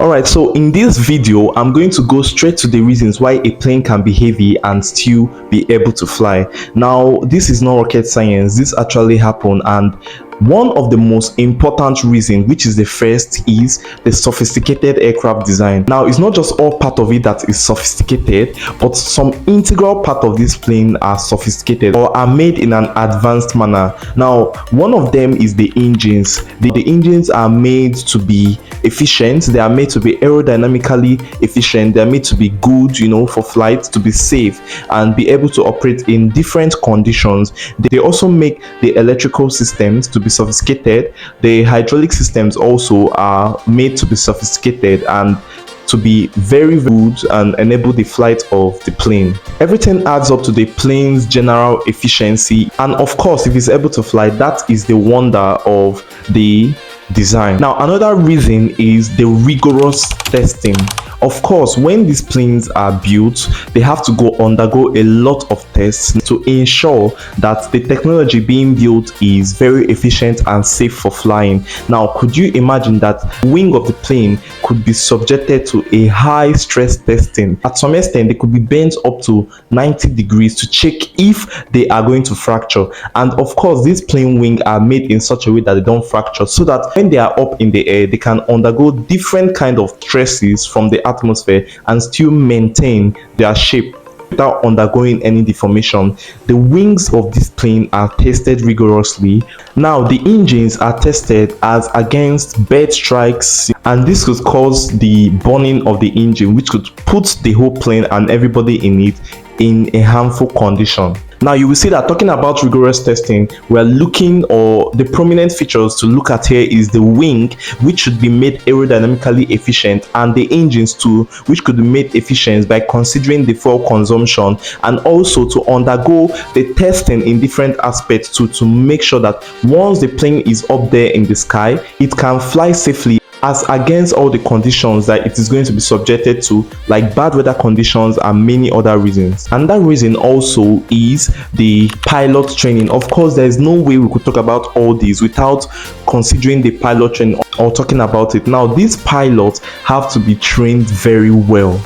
Alright, so in this video, I'm going to go straight to the reasons why a plane can be heavy and still be able to fly. Now, this is not rocket science, this actually happened, and one of the most important reasons, which is the first, is the sophisticated aircraft design. Now, it's not just all part of it that is sophisticated, but some integral part of this plane are sophisticated or are made in an advanced manner. Now, one of them is the engines. The engines are made to be efficient, they are made to be aerodynamically efficient, they are made to be good, for flight, to be safe and be able to operate in different conditions. They also make the electrical systems to be sophisticated. The hydraulic systems also are made to be sophisticated and to be very good and enable the flight of the plane. Everything adds up to the plane's general efficiency, and of course, if it's able to fly, that is the wonder of the design. Now, another reason is the rigorous testing. Of course, when these planes are built, they have to undergo a lot of tests to ensure that the technology being built is very efficient and safe for flying. Now, could you imagine that wing of the plane could be subjected to a high stress testing? At some extent, they could be bent up to 90 degrees to check if they are going to fracture. And of course, these plane wings are made in such a way that they don't fracture, so that when they are up in the air, they can undergo different kind of stresses from the atmosphere and still maintain their shape without undergoing any deformation. The wings of this plane are tested rigorously. Now, the engines are tested as against bird strikes, and this could cause the burning of the engine, which could put the whole plane and everybody in it in a harmful condition. Now, you will see that talking about rigorous testing, we're looking, or the prominent features to look at here is the wing, which should be made aerodynamically efficient, and the engines too, which could be made efficient by considering the fuel consumption, and also to undergo the testing in different aspects to make sure that once the plane is up there in the sky, it can fly safely as against all the conditions that it is going to be subjected to, like bad weather conditions and many other reasons. And that reason also is the pilot training. Of course, there is no way we could talk about all these without considering the pilot training or talking about it. Now, these pilots have to be trained very well.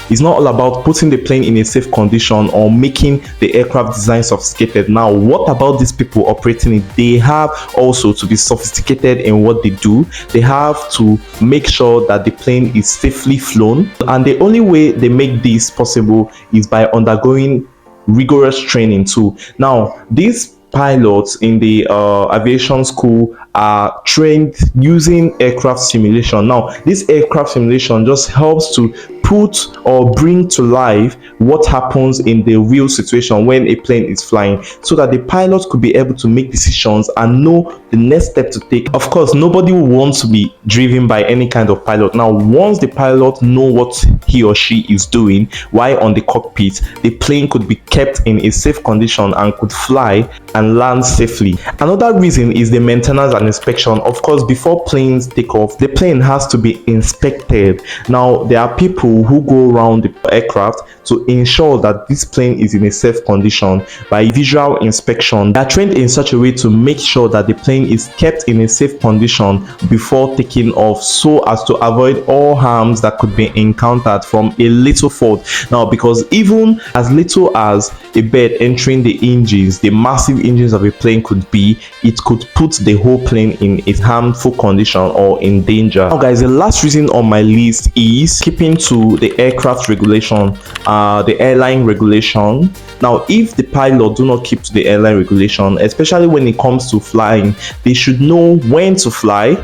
It's not all about putting the plane in a safe condition or making the aircraft design sophisticated. Now, what about these people operating it? They have also to be sophisticated in what they do. They have to make sure that the plane is safely flown, and the only way they make this possible is by undergoing rigorous training too. Now, these pilots in the aviation school are trained using aircraft simulation. Now, this aircraft simulation just helps to put or bring to life what happens in the real situation when a plane is flying, so that the pilot could be able to make decisions and know the next step to take. Of course, nobody wants to be driven by any kind of pilot. Now, once the pilot know what he or she is doing while on the cockpit, the plane could be kept in a safe condition and could fly and land safely. Another reason is the maintenance and inspection. Of course, before planes take off, the plane has to be inspected. Now, there are people who go around the aircraft to ensure that this plane is in a safe condition by visual inspection. They are trained in such a way to make sure that the plane is kept in a safe condition before taking off, so as to avoid all harms that could be encountered from a little fault. Now, because even as little as a bird entering the engines, the massive engines of a plane could be, it could put the whole plane in a harmful condition or in danger. Now, guys, the last reason on my list is keeping to the aircraft regulation, the airline regulation. Now, if the pilot do not keep to the airline regulation, especially when it comes to flying, they should know when to fly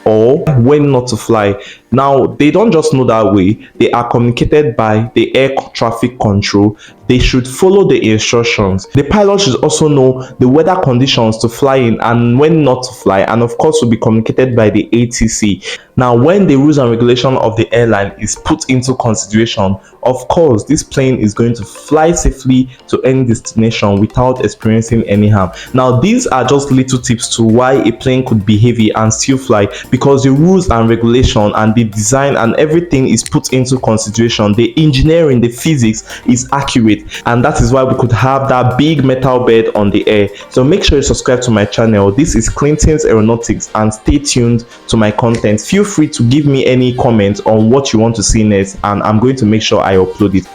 or when not to fly. Now, they don't just know that way, they are communicated by the air traffic control. They should follow the instructions. The pilot should also know the weather conditions to fly in and when not to fly, and of course will be communicated by the ATC. Now, when the rules and regulation of the airline is put into consideration, of course this plane is going to fly safely to any destination without experiencing any harm. Now, these are just little tips to why a plane could be heavy and still fly, because the rules and regulation and the design and everything is put into consideration. The engineering, the physics is accurate, and that is why we could have that big metal bed on the air. So make sure you subscribe to my channel. This is Clinton's Aeronautics, and stay tuned to my content. Feel free to give me any comments on what you want to see next, and I'm going to make sure I upload it.